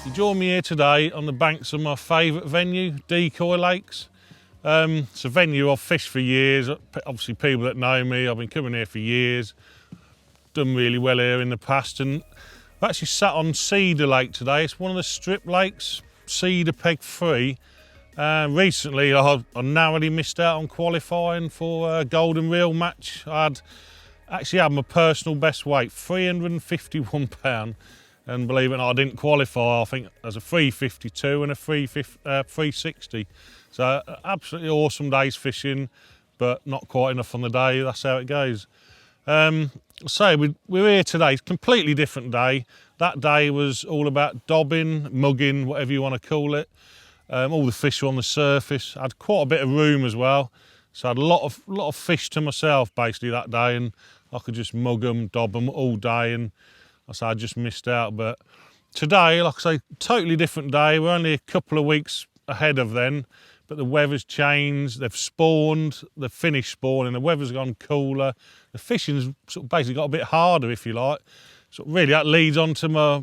You join me here today on the banks of my favourite venue, Decoy Lakes. It's a venue I've fished for years. Obviously people that know me, I've been coming here for years. Done really well here in the past, and I've actually sat on Cedar Lake today. It's one of the strip lakes, Cedar Peg free. Recently I narrowly missed out on qualifying for a golden reel match. I actually had my personal best weight, 351 pounds. And believe it or not, I didn't qualify. I think as a 352 and a 360. So absolutely awesome days fishing, but not quite enough on the day. That's how it goes. So we're here today. It's a completely different day. That day was all about dobbing, mugging, whatever you want to call it. All the fish were on the surface. I had quite a bit of room as well. So I had a lot of fish to myself basically that day, and I could just mug them, dob them all day, and I just missed out. But today, like I say, totally different day. We're only a couple of weeks ahead of then, but the weather's changed. They've spawned, they've finished spawning, the weather's gone cooler. The fishing's sort of basically got a bit harder, if you like. So really that leads on to my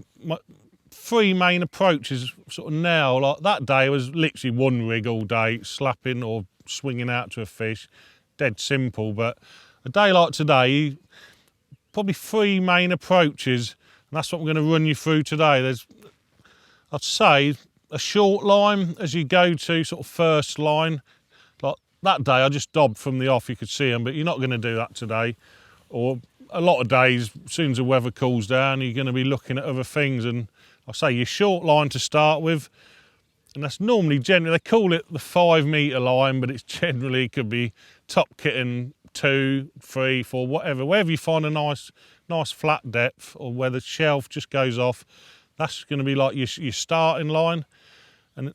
three main approaches sort of now. Like that day was literally one rig all day, slapping or swinging out to a fish. Dead simple. But a day like today, probably three main approaches, and that's what I'm going to run you through today. There's, I'd say, a short line as you go to sort of first line. Like that day I just dobbed from the off, you could see them, but you're not going to do that today. Or a lot of days, as soon as the weather cools down, you're going to be looking at other things. And I'll say your short line to start with, and that's normally generally, they call it the 5 metre line, but it's generally could be top kitten 2, 3, 4, wherever you find a nice flat depth, or where the shelf just goes off, that's going to be like your starting line. And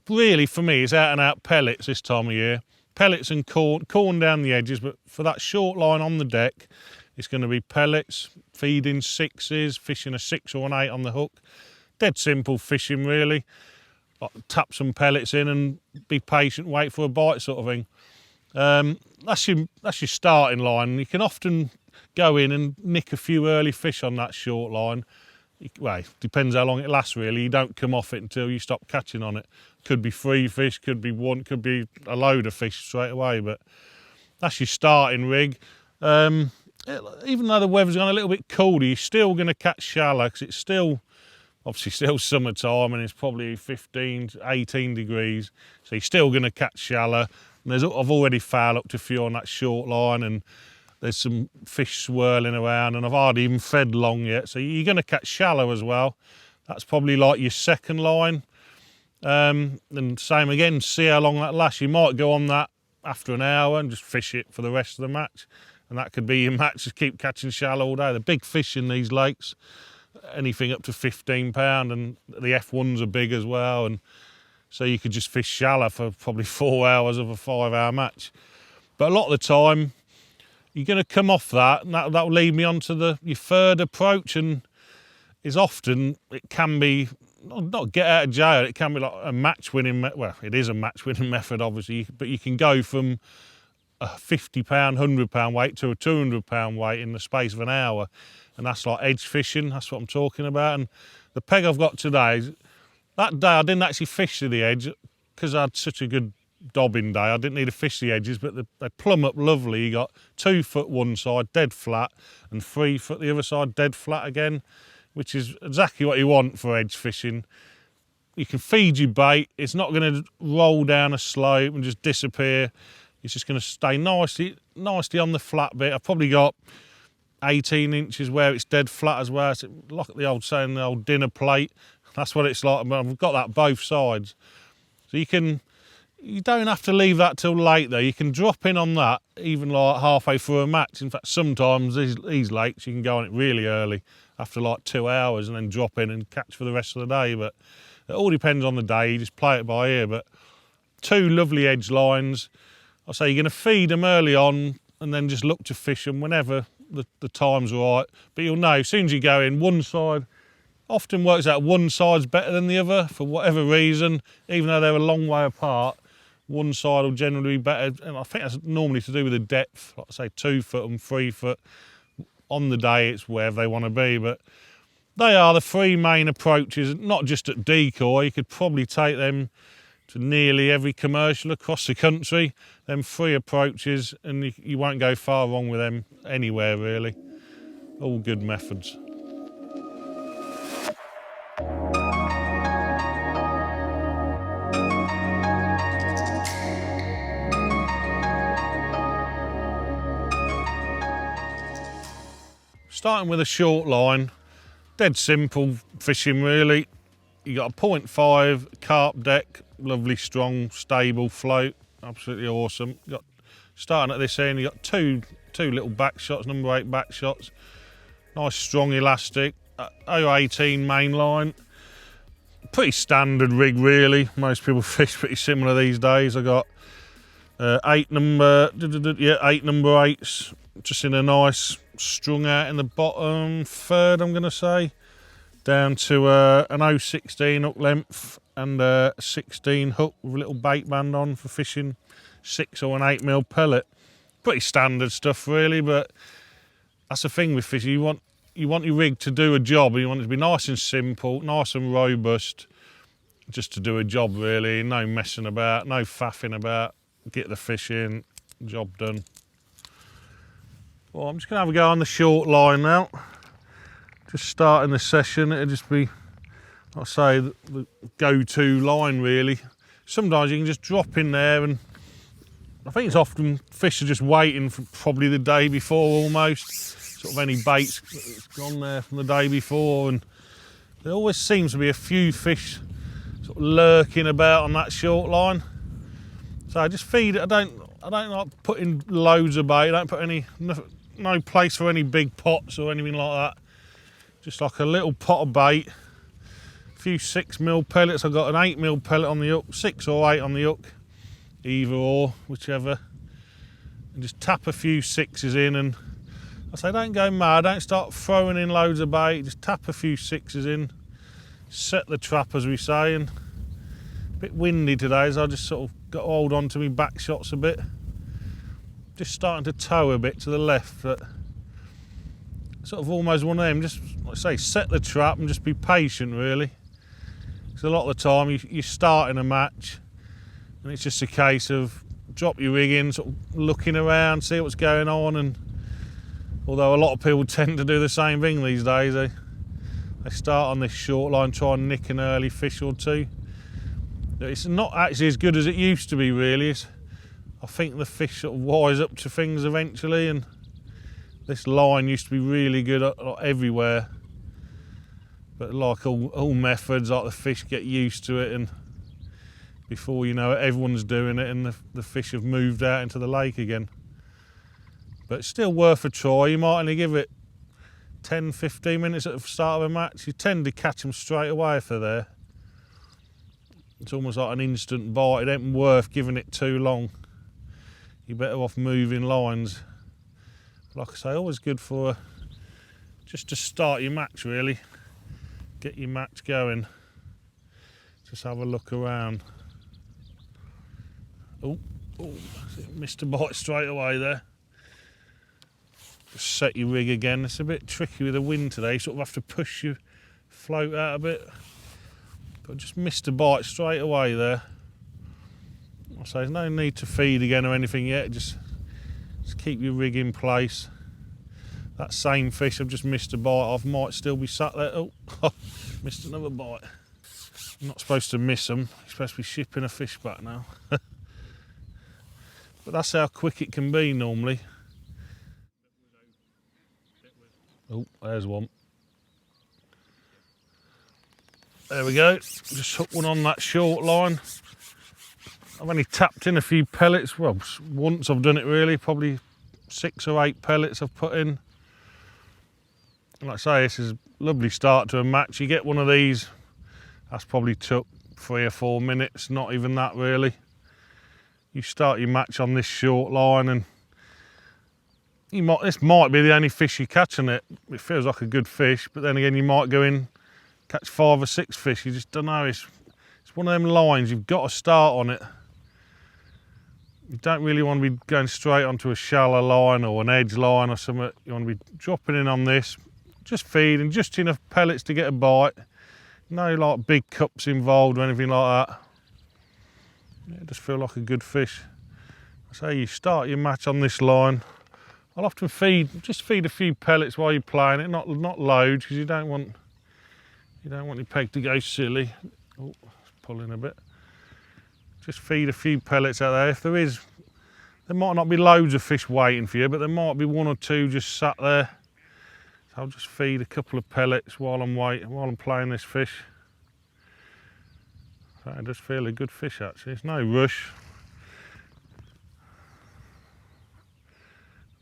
really for me it's out and out pellets this time of year. Pellets and corn down the edges, but for that short line on the deck it's going to be pellets, feeding 6s, fishing a 6 or an 8 on the hook. Dead simple fishing really. Like, tap some pellets in and be patient, wait for a bite sort of thing. That's your starting line. You can often go in and nick a few early fish on that short line. Well, it depends how long it lasts really. You don't come off it until you stop catching on it. Could be 3 fish, could be 1, could be a load of fish straight away, but that's your starting rig. Even though the weather's gone a little bit colder, you're still going to catch shallow, because it's obviously still summertime, and it's probably 15 to 18 degrees, so you're still going to catch shallow. And I've already foul hooked a few on that short line, and there's some fish swirling around, and I've hardly even fed long yet. So you're going to catch shallow as well. That's probably like your second line. And same again, see how long that lasts. You might go on that after an hour and just fish it for the rest of the match. And that could be your match, just keep catching shallow all day. The big fish in these lakes, anything up to 15 pound, and the F1s are big as well. And so you could just fish shallow for probably 4 hours of a 5-hour match. But a lot of the time, you're going to come off that, and that'll lead me on to your third approach, and is often, it can be, not get out of jail, it can be like a match-winning, well, it is a match-winning method, obviously, but you can go from a 50 pound, 100 pound weight to a 200 pound weight in the space of an hour, and that's like edge fishing, that's what I'm talking about. And the peg I've got today, that day I didn't actually fish to the edge because I had such a good dobbing day. I didn't need to fish the edges, but they plumb up lovely. You got 2 foot one side, dead flat, and 3 foot the other side, dead flat again, which is exactly what you want for edge fishing. You can feed your bait. It's not going to roll down a slope and just disappear. It's just going to stay nicely on the flat bit. I've probably got 18 inches where it's dead flat as well. It's like the old saying, the old dinner plate. That's what it's like. I've got that both sides. So you don't have to leave that till late though. You can drop in on that even like halfway through a match. In fact, sometimes these lakes you can go on it really early after like 2 hours and then drop in and catch for the rest of the day. But it all depends on the day. You just play it by ear. But 2 lovely edge lines. I say you're going to feed them early on and then just look to fish them whenever the time's right. But you'll know as soon as you go in, one side often works out one side's better than the other for whatever reason, even though they're a long way apart. One side will generally be better, and I think that's normally to do with the depth, like I say 2 foot and 3 foot. On the day it's wherever they want to be, but They are the three main approaches, not just at Decoy. You could probably take them to nearly every commercial across the country. Them three approaches, and you won't go far wrong with them anywhere really. All good methods. Starting with a short line, dead simple fishing really. You got a 0.5 carp deck, lovely strong stable float, absolutely awesome. Starting at this end, you got two little back shots, number 8 back shots, nice strong elastic, 018 main line. Pretty standard rig really. Most people fish pretty similar these days. I got 8 number 8s, just in a nice strung out in the bottom third, I'm going to say, down to an 016 hook length and a 16 hook with a little bait band on for fishing 6 or an 8mm pellet. Pretty standard stuff really, but that's the thing with fishing. You want your rig to do a job, and you want it to be nice and simple, nice and robust, just to do a job really. No messing about, no faffing about. Get the fish in, job done. Well, I'm just going to have a go on the short line now. Just starting the session, it'll just be, I'll say, the go-to line really. Sometimes you can just drop in there, and I think it's often fish are just waiting for probably the day before almost. Sort of any baits that's gone there from the day before, and there always seems to be a few fish sort of lurking about on that short line. So I just feed it. I don't like putting loads of bait. I don't put no place for any big pots or anything like that. Just like a little pot of bait, a few 6mm pellets. I've got an 8mm pellet on the hook, 6 or 8 on the hook, either or, whichever. And just tap a few 6s in, and I say don't go mad, don't start throwing in loads of bait, just tap a few 6s in, set the trap as we say. And a bit windy today, so I just sort of got to hold on to my back shots a bit. Just starting to tow a bit to the left, but sort of almost one of them, just like I say, set the trap and just be patient really. Because a lot of the time you're starting a match and it's just a case of drop your rig in, sort of looking around, see what's going on. And although a lot of people tend to do the same thing these days, they start on this short line, try and nick an early fish or two. It's not actually as good as it used to be really. I think the fish sort of wise up to things eventually, and this line used to be really good everywhere. But like all methods, like the fish get used to it, and before you know it, everyone's doing it, and the fish have moved out into the lake again. But it's still worth a try. You might only give it 10-15 minutes at the start of a match. You tend to catch them straight away if they're there. It's almost like an instant bite. It ain't worth giving it too long. You're better off moving lines. Like I say, always good for just to start your match really. Get your match going. Just have a look around. Oh, missed a bite straight away there. Just set your rig again. It's a bit tricky with the wind today. You sort of have to push your float out a bit. But just missed a bite straight away there. I say there's no need to feed again or anything yet. Just keep your rig in place. That same fish I've just missed a bite off might still be sat there. Oh, missed another bite. I'm not supposed to miss them. You're supposed to be shipping a fish back now. But that's how quick it can be normally. Oh, there's one. There we go. Just hooked one on that short line. I've only tapped in a few pellets. Well, once I've done it really. Probably 6 or 8 pellets I've put in. And like I say, this is a lovely start to a match. You get one of these, that's probably took 3 or 4 minutes. Not even that really. You start your match on this short line, and this might be the only fish you catch on it. It feels like a good fish, but then again you might go in, catch 5 or 6 fish. You just don't know. It's one of them lines, you've got to start on it. You don't really want to be going straight onto a shallow line or an edge line or something. You want to be dropping in on this, just feeding, just enough pellets to get a bite. No like big cups involved or anything like that. Yeah, just feel like a good fish. So you start your match on this line. I'll often just feed a few pellets while you're playing it, not loads, because you don't want your peg to go silly. Oh, it's pulling a bit. Just feed a few pellets out there. If there might not be loads of fish waiting for you, but there might be one or two just sat there. So I'll just feed a couple of pellets while I'm playing this fish. So I just feel a good fish actually. It's no rush.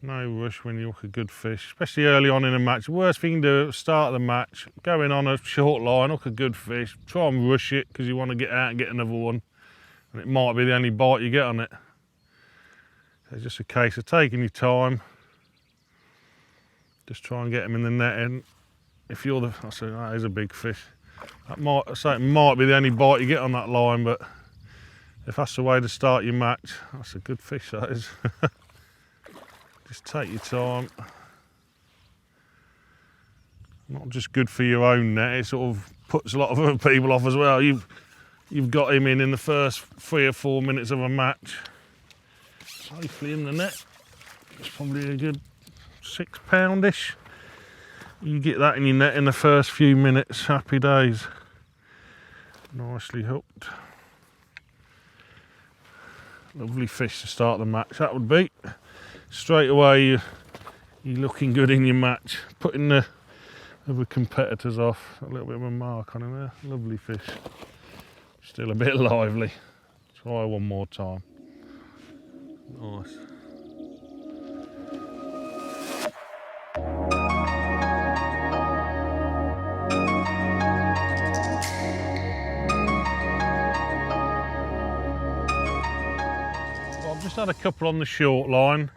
No rush when you hook a good fish, especially early on in a match. The worst thing you can do at the start of the match, going on a short line, hook a good fish, try and rush it because you want to get out and get another one. And it might be the only bite you get on it. So it's just a case of taking your time. Just try and get them in the net. And if you're I say that is a big fish. It might be the only bite you get on that line, but if that's the way to start your match, that's a good fish, that is. Just take your time. Not just good for your own net, it sort of puts a lot of other people off as well. You've got him in the first 3 or 4 minutes of a match. Safely in the net. It's probably a good 6 poundish. You get that in your net in the first few minutes, happy days. Nicely hooked. Lovely fish to start the match, that would be. Straight away you're looking good in your match, putting the other competitors off. A little bit of a mark on him there, lovely fish. Still a bit lively. Try one more time. Nice. Well, I've just had a couple on the short line.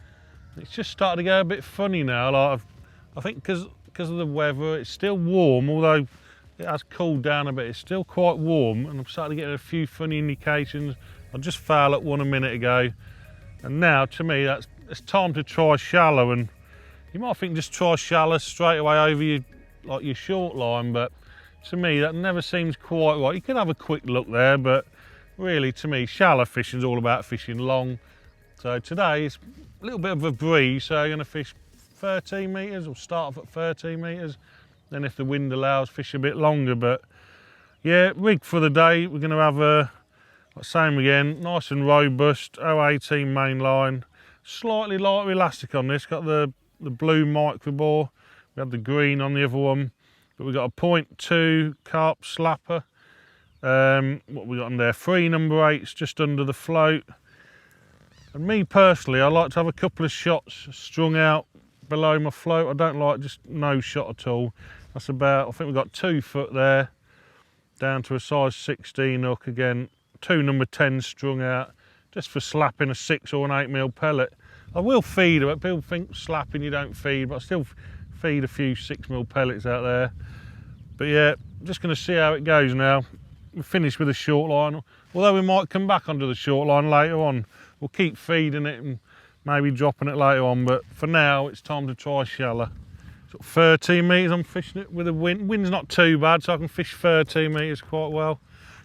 It's just started to go a bit funny now. Like I think because of the weather, it's still warm, although it has cooled down a bit. It's still quite warm, and I'm starting to get a few funny indications. I just fouled at one a minute ago, and now to me it's time to try shallow. And you might think just try shallow straight away over your short line, but to me that never seems quite right. You can have a quick look there, but really to me shallow fishing is all about fishing long. So today it's a little bit of a breeze, so I'm going to fish 13 metres, or start off at 13 metres. Then if the wind allows, fish a bit longer. But yeah, rig for the day, we're going to have same again, nice and robust, 018 main line. Slightly lighter elastic on this, got the blue micro bore. We had the green on the other one, but we've got a 0.2 carp slapper. What we got on there, 3 number 8s just under the float. And me personally, I like to have a couple of shots strung out below my float. I don't like just no shot at all. That's about, I think we've got 2 foot there, down to a size 16 hook again, 2 number 10s strung out, just for slapping a 6 or an 8mm pellet. I will feed them, but people think slapping you don't feed, but I still feed a few 6mm pellets out there. But yeah, just going to see how it goes now. We're finished with a short line, although we might come back onto the short line later on. We'll keep feeding it and maybe dropping it later on, but for now it's time to try shallow. Sort of 13 metres I'm fishing it with a wind. Wind's not too bad, so I can fish 13 metres quite well.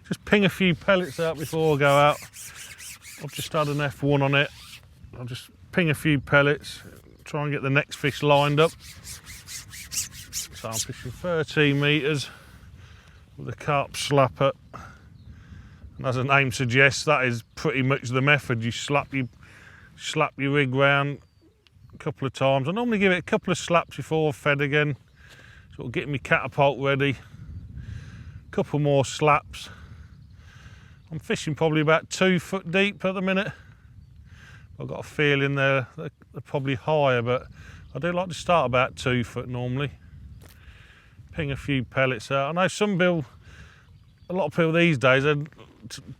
Just ping a few pellets out before I go out. I've just had an F1 on it. I'll just ping a few pellets, try and get the next fish lined up. So I'm fishing 13 metres with a carp slapper. And as the name suggests, that is pretty much the method. You slap your rig round a couple of times. I normally give it a couple of slaps before I've fed again, sort of getting my catapult ready. A couple more slaps. I'm fishing probably about 2 foot deep at the minute. I've got a feeling they're probably higher, but I do like to start about 2 foot normally. Ping a few pellets out. I know a lot of people these days, they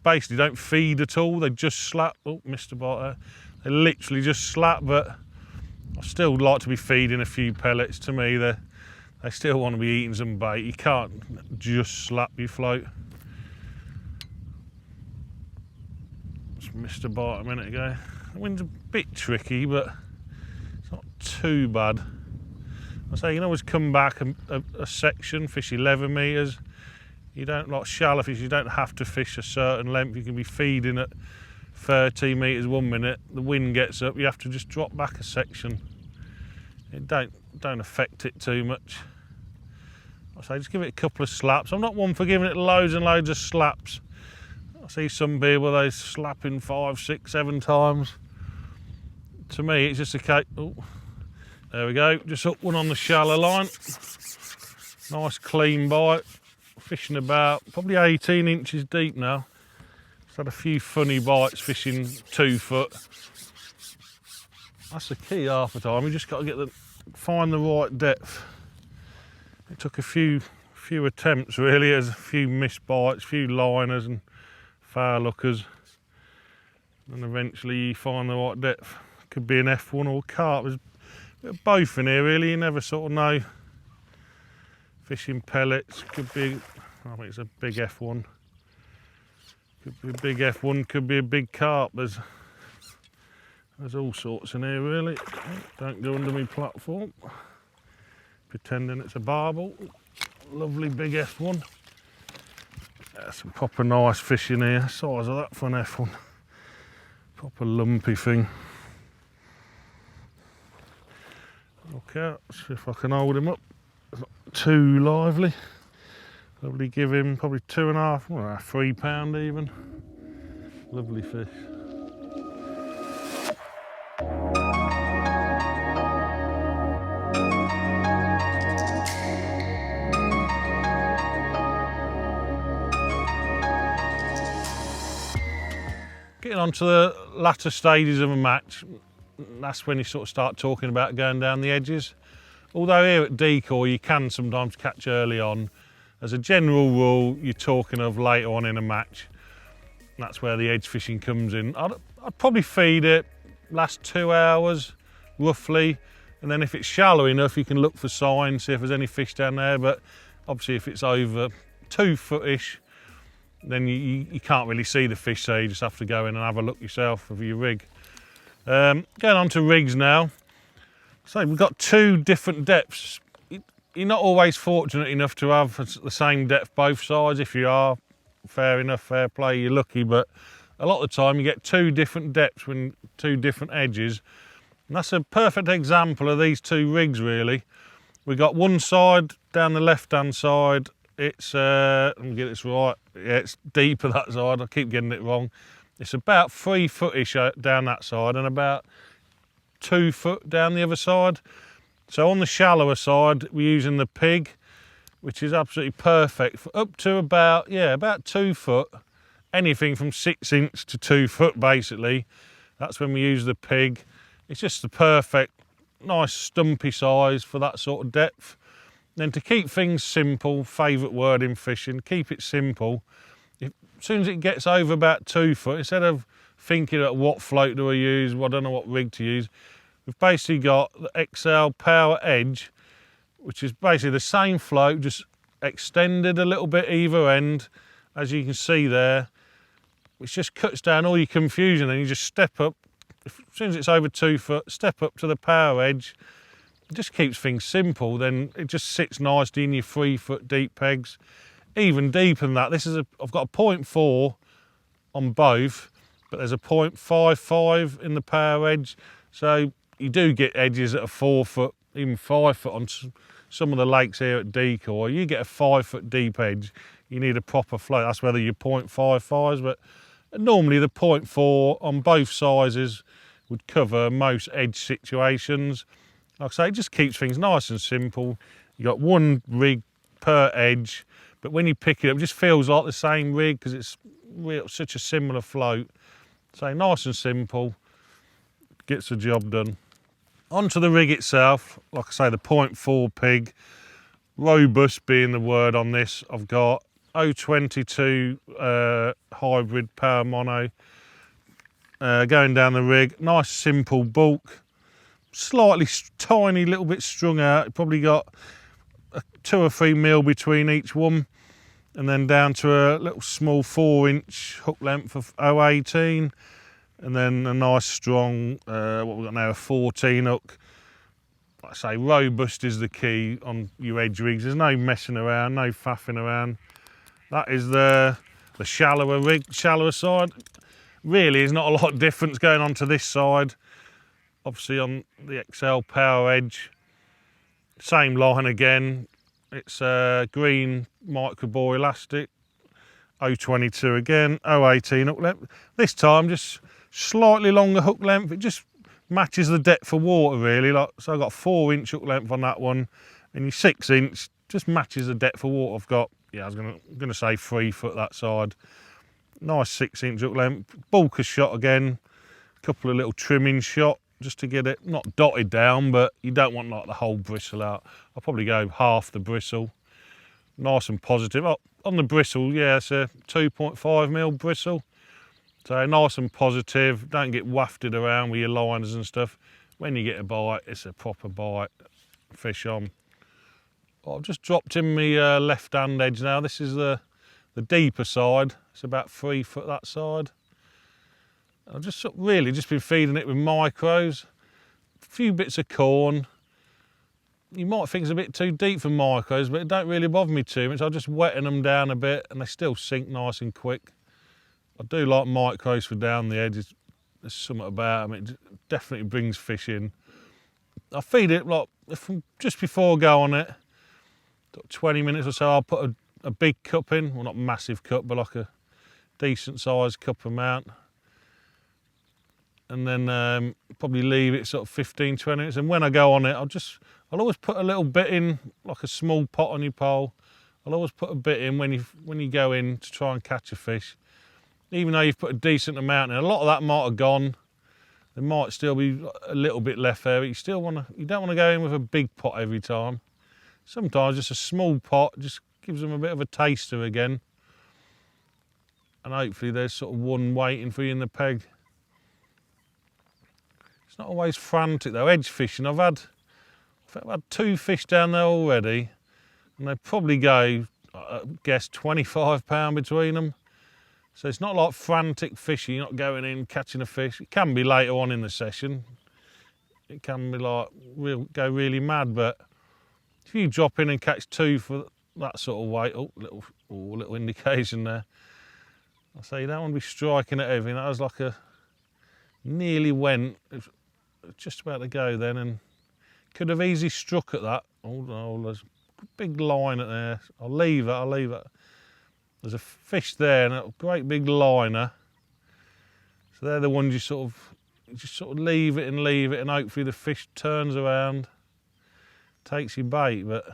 basically don't feed at all. They just slap. Oh, missed a bite there. They literally just slap, but I still like to be feeding a few pellets. To me, they still want to be eating some bait. You can't just slap your float. Just missed a bite a minute ago. The wind's a bit tricky, but it's not too bad. I say you can always come back a section, fish 11 metres. You don't, like shallow fish, you don't have to fish a certain length. You can be feeding at 13 metres 1 minute, the wind gets up, you have to just drop back a section. It don't affect it too much. I say just give it a couple of slaps. I'm not one for giving it loads and loads of slaps. I see some people, they slapping 5, 6, 7 times. To me, it's just a case. Oh, there we go. Just up one on the shallow line. Nice clean bite. Fishing about probably 18 inches deep now. It's had a few funny bites fishing 2 foot. That's the key half the time. You just got to find the right depth. It took a few attempts really. There's a few missed bites, a few liners and foul lookers, and eventually you find the right depth. Could be an F1 or carp. There's a bit of both in here really. You never sort of know. Fishing pellets could be. I think it's a big F1. Could be a big F1. Could be a big carp. There's all sorts in here really. Don't go under my platform. Pretending it's a barbel. Lovely big F1. Some proper nice fish in here. Size of that for an F1. Proper lumpy thing. Okay, let's see if I can hold him up. It's not too lively. Probably give him probably 2.5, well, 3 pound even. Lovely fish. Getting on to the latter stages of a match, that's when you sort of start talking about going down the edges. Although here at Decoy you can sometimes catch early on, as a general rule you're talking of later on in a match. That's where the edge fishing comes in. I'd probably feed it last 2 hours roughly, and then if it's shallow enough you can look for signs, see if there's any fish down there, but obviously if it's over 2 foot-ish, then you can't really see the fish, so you just have to go in and have a look yourself with your rig. Going on to rigs now. So we've got 2 different depths. You're not always fortunate enough to have the same depth both sides. If you are, fair enough, fair play, you're lucky, but a lot of the time you get 2 different depths when 2 different edges. And that's a perfect example of these 2 rigs really. We've got one side down the left-hand side. It's, let me get this right, yeah, it's deeper that side, I keep getting it wrong. It's about 3 foot-ish down that side and about 2 foot down the other side. So on the shallower side, we're using the pig, which is absolutely perfect for up to about 2 foot, anything from 6 inch to 2 foot basically. That's when we use the pig. It's just the perfect, nice stumpy size for that sort of depth. Then to keep things simple, favourite word in fishing, keep it simple. As soon as it gets over about 2 foot, instead of thinking at what float do I use, well, I don't know what rig to use, we've basically got the XL Power Edge, which is basically the same float, just extended a little bit either end, as you can see there, which just cuts down all your confusion. Then you just step up, as soon as it's over 2 foot, step up to the Power Edge. It just keeps things simple, then it just sits nicely in your 3 foot deep pegs. Even deeper than that, I've got a 0.4 on both, but there's a 0.55 in the Power Edge. So you do get edges at a 4 foot, even 5 foot on some of the lakes here at Decoy. You get a 5 foot deep edge, you need a proper float. That's whether you're 0.55s, but normally the 0.4 on both sizes would cover most edge situations. Like I say, it just keeps things nice and simple. You got 1 rig per edge, but when you pick it up, it just feels like the same rig because it's such a similar float. So nice and simple, gets the job done. Onto the rig itself, like I say, the 0.4 pig, robust being the word on this. I've got 022 hybrid power mono going down the rig. Nice simple bulk. Slightly tiny little bit strung out, probably got 2 or 3 mil between each one, and then down to a little small 4-inch hook length of 018, and then a nice strong what we've got now, a 14 hook. like I say, robust is the key on your edge rigs. There's no messing around, no faffing around. That is the shallower rig, shallower side. Really, there's not a lot of difference going on to this side. Obviously on the XL Power Edge, same line again. It's green microbore elastic, 022 again, 018 hook length. This time just slightly longer hook length. It just matches the depth of water really. Like, so I've got 4-inch hook length on that one, and your 6-inch just matches the depth of water I've got. Yeah, I was gonna say 3 foot that side. Nice 6-inch hook length. Bulker shot again. A couple of little trimming shot just to get it not dotted down, but you don't want like the whole bristle out. I'll probably go half the bristle. Nice and positive. Oh, on the bristle, yeah, it's a 2.5mm bristle. So nice and positive, don't get wafted around with your liners and stuff. When you get a bite, it's a proper bite, fish on. Well, I've just dropped in my left hand edge now. This is the deeper side. It's about 3 foot that side. I've just really just been feeding it with micros, a few bits of corn. You might think it's a bit too deep for micros, but it don't really bother me too much. I'm just wetting them down a bit and they still sink nice and quick. I do like micros for down the edges. There's something about them, it definitely brings fish in. I feed it like just before I go on it, 20 minutes or so, I'll put a big cup in. Well, not massive cup, but like a decent sized cup amount. And then probably leave it sort of 15, 20 minutes. And when I go on it, I'll always put a little bit in, like a small pot on your pole. I'll always put a bit in when you go in to try and catch a fish. Even though you've put a decent amount in, a lot of that might have gone. There might still be a little bit left there, but you don't want to go in with a big pot every time. Sometimes just a small pot just gives them a bit of a taster again. And hopefully there's sort of one waiting for you in the peg. It's not always frantic though. Edge fishing, I've had 2 fish down there already, and they probably go, I guess, 25 pound between them. So it's not like frantic fishing. You're not going in catching a fish. It can be later on in the session. It can be like go really mad, but if you drop in and catch 2 for that sort of weight, little indication there. I say you don't want to be striking at everything. That was like nearly went. It was just about to go then, and could have easily struck at that. Oh no, there's a big line at there. I'll leave it. There's a fish there and a great big liner. So they're the ones you sort of leave it, and hopefully the fish turns around, takes your bait. But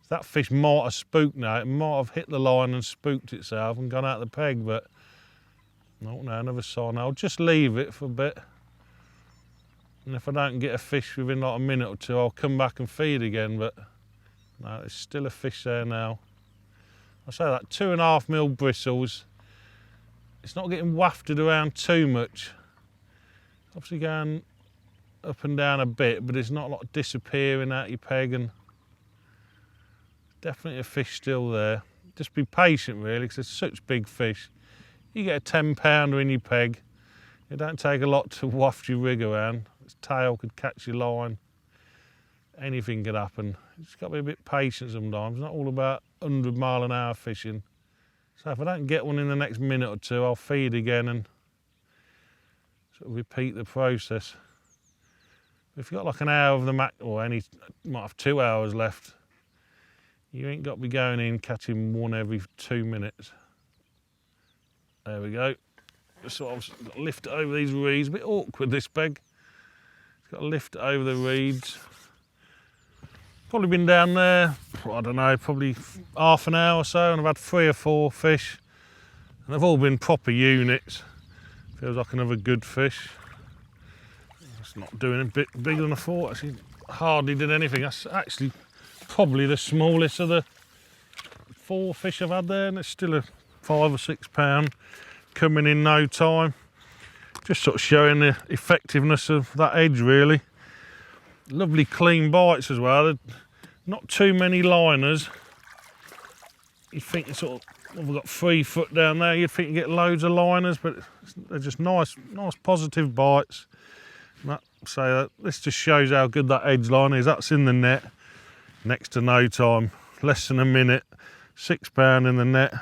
that fish might have spooked now. It might have hit the line and spooked itself and gone out the peg, but no, another sign. I'll just leave it for a bit. And if I don't get a fish within like a minute or two, I'll come back and feed again, but no, there's still a fish there now. I say that 2.5mm bristles. It's not getting wafted around too much. Obviously going up and down a bit, but it's not like disappearing out your peg, and definitely a fish still there. Just be patient really, because it's such big fish. You get a 10-pounder in your peg, it don't take a lot to waft your rig around. Its tail could catch your line. Anything could happen. You just got to be a bit patient sometimes. It's not all about 100-mile-an-hour fishing. So if I don't get one in the next minute or two, I'll feed again and sort of repeat the process. If you've got like an hour of the max, or might have 2 hours left, you ain't got to be going in catching one every 2 minutes. There we go. Just sort of got to lift it over these reeds. A bit awkward this peg. Got to lift it over the reeds. Probably been down there, I don't know, probably half an hour or so, and I've had 3 or 4 fish, and they've all been proper units. Feels like another good fish. It's not doing a bit bigger than I thought. Actually, hardly did anything. That's actually probably the smallest of the 4 fish I've had there, and it's still a 5 or 6 pound coming in no time. Just sort of showing the effectiveness of that edge really. Lovely clean bites as well. Not too many liners. You'd think sort of, we've got 3 foot down there, you'd think you get loads of liners, but they're just nice positive bites. And that So this just shows how good that edge line is. That's in the net, next to no time, less than a minute, £6 in the net,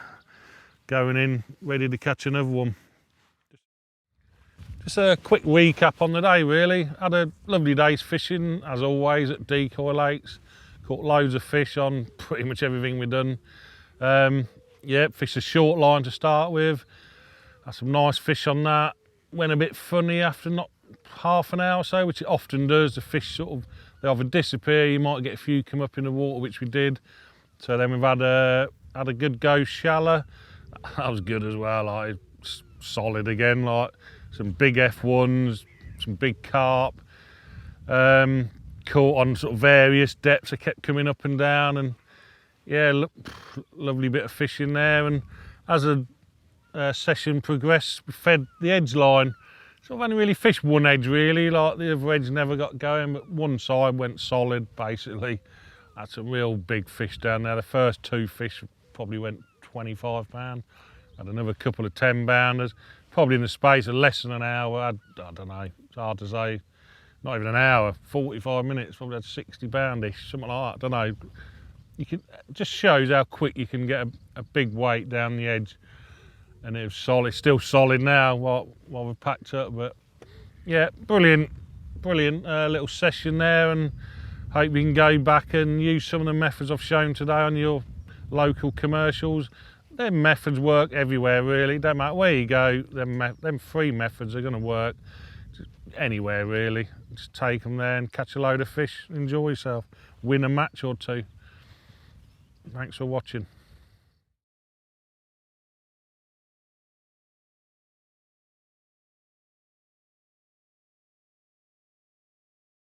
going in, ready to catch another one. Just a quick recap on the day really. Had a lovely day's fishing, as always, at Decoy Lakes. Caught loads of fish on pretty much everything we've done. Yeah, fished a short line to start with. Had some nice fish on that. Went a bit funny after not half an hour or so, which it often does. The fish sort of, they either disappear, you might get a few come up in the water, which we did. So then we've had a good go shallow. That was good as well, like solid again, like some big F1s, some big carp. Caught on sort of various depths. I kept coming up and down, and yeah, look, lovely bit of fishing there. And as the session progressed, we fed the edge line. So I've only really fished one edge really, like the other edge never got going, but one side went solid basically. Had some real big fish down there. The first two fish probably went £25. Had another couple of 10-pounders. Probably in the space of less than an hour. I don't know, it's hard to say. Not even an hour, 45 minutes, probably had 60-poundish, something like that, I don't know. It just shows how quick you can get a big weight down the edge. And it was solid, still solid now while we've packed up, but yeah, brilliant little session there, and hope you can go back and use some of the methods I've shown today on your local commercials. Them methods work everywhere really, don't matter where you go, them three methods are going to work anywhere really. Just take them there and catch a load of fish, enjoy yourself, win a match or two. Thanks for watching.